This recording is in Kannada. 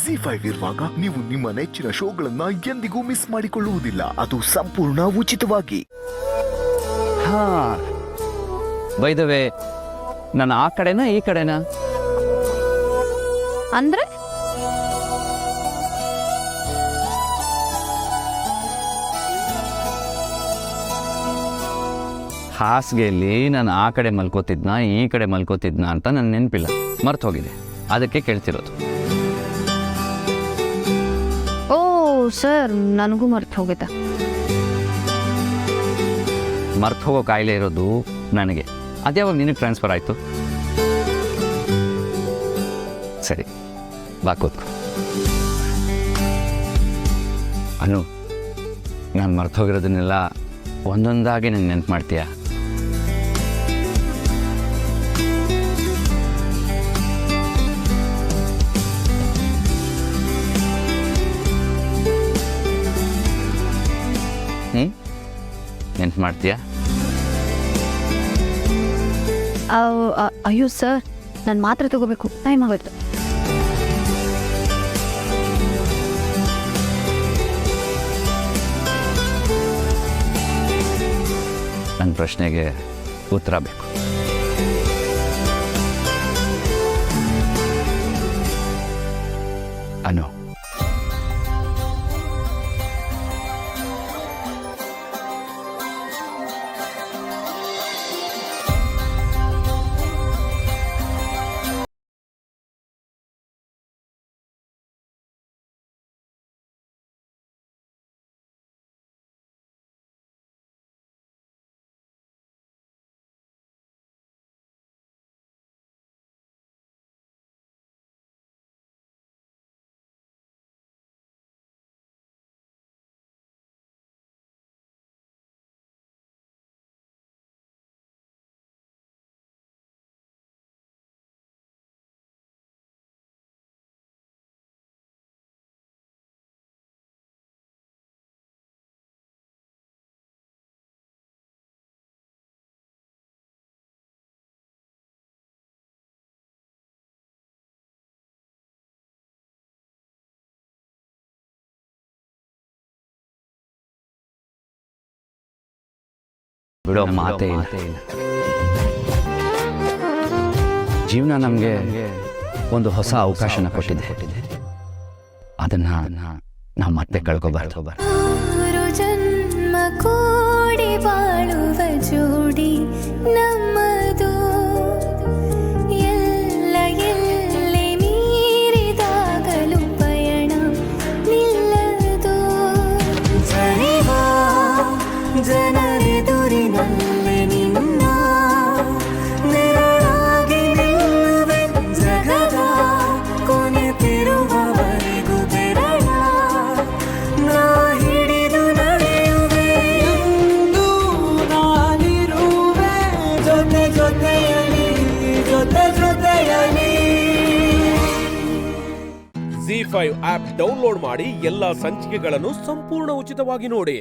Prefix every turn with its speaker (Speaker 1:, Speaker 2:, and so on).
Speaker 1: ZEE5 ಇರುವಾಗ ನೀವು ನಿಮ್ಮ ನೆಚ್ಚಿನ ಶೋಗಳನ್ನ ಎಂದಿಗೂ ಮಿಸ್ ಮಾಡಿಕೊಳ್ಳುವುದಿಲ್ಲ. ಅದು ಸಂಪೂರ್ಣ ಉಚಿತವಾಗಿ.
Speaker 2: ಹಾ, ಬೈ ದ ವೇ, ನಾನು ಆ ಕಡೆನಾ ಈ ಕಡೆನಾ?
Speaker 3: ಅಂದ್ರೆ
Speaker 2: ಹಾಸಿಗೆಯಲ್ಲಿ ನಾನು ಆ ಕಡೆ ಮಲ್ಕೋತಿದ್ನಾ ಈ ಕಡೆ ಮಲ್ಕೋತಿದ್ನಾ ಅಂತ ನನ್ನ ನೆನಪಿಲ್ಲ, ಮರ್ತು ಹೋಗಿದೆ. ಅದಕ್ಕೆ ಕೇಳ್ತಿರೋದು.
Speaker 3: ಓ ಸರ್, ನನಗೂ ಮರ್ತು ಹೋಗಿದೆ.
Speaker 2: ಮರ್ತು ಹೋಗೋ ಕಾಯಿಲೆ ಇರೋದು ನನಗೆ. ಅದ್ಯಾವಾಗ ನಿನಗೆ ಟ್ರಾನ್ಸ್ಫರ್ ಆಯಿತು? ಸರಿ, ಬಾ ಕೂತ್ಕೊ. ಅನು, ನಾನು ಮರ್ತು ಹೋಗಿರೋದನ್ನೆಲ್ಲ ಒಂದೊಂದಾಗಿ ನಂಗೆ ನೆನ್ಪು ಮಾಡ್ತೀಯ? ನೆನ್ಪು ಮಾಡ್ತೀಯಾ?
Speaker 3: ಅಯ್ಯೋ ಸರ್, ನಾನು ಮಾತ್ರೆ ತಗೋಬೇಕು, ಟೈಮ್ ಆಗೋಯ್ತು.
Speaker 2: ನನ್ನ ಪ್ರಶ್ನೆಗೆ ಉತ್ತರ ಬೇಕು. ಅನು, ಬಿಡೋ ಮಾತೇ ಇಲ್ಲ. ಜೀವನ ನಮಗೆ ಒಂದು ಹೊಸ ಅವಕಾಶನ ಕೊಟ್ಟಿದೆ. ಅದನ್ನು ನಾವು ಮತ್ತೆ ಕಳ್ಕೊಬಾರ್ದು.
Speaker 4: ಜನ್ಮ ಕೂಡಿ ಬಾಳುವ ಜೋಡಿ ನಮ್ಮದು. ಎಲ್ಲ ಎಲ್ಲಿ ಮೀರಿದಾಗಲೂ ಪಯಣ ನಿಲ್ಲದು. ಜನರೆದುರಿನಲ್ಲಿ ನಿನ್ನ ನೆರಳಾಗಿ ನಿಲ್ಲುವೆ. ಜಗದ ಕೊನೆತಿರುವವರೆಗೂ ಬೆರಳ ನಾ ಹಿಡಿದು ನಡೆಯುವೆ. ಎಂದು ನಾನಿರುವೆ ಜೊತೆ ಜೊತೆಯಲಿ, ಜೊತೆ ಜೊತೆಯಲಿ.
Speaker 5: ZEE5 ಆಪ್ ಡೌನ್ಲೋಡ್ ಮಾಡಿ ಎಲ್ಲಾ ಸಂಚಿಕೆಗಳನ್ನು ಸಂಪೂರ್ಣ ಉಚಿತವಾಗಿ ನೋಡಿ.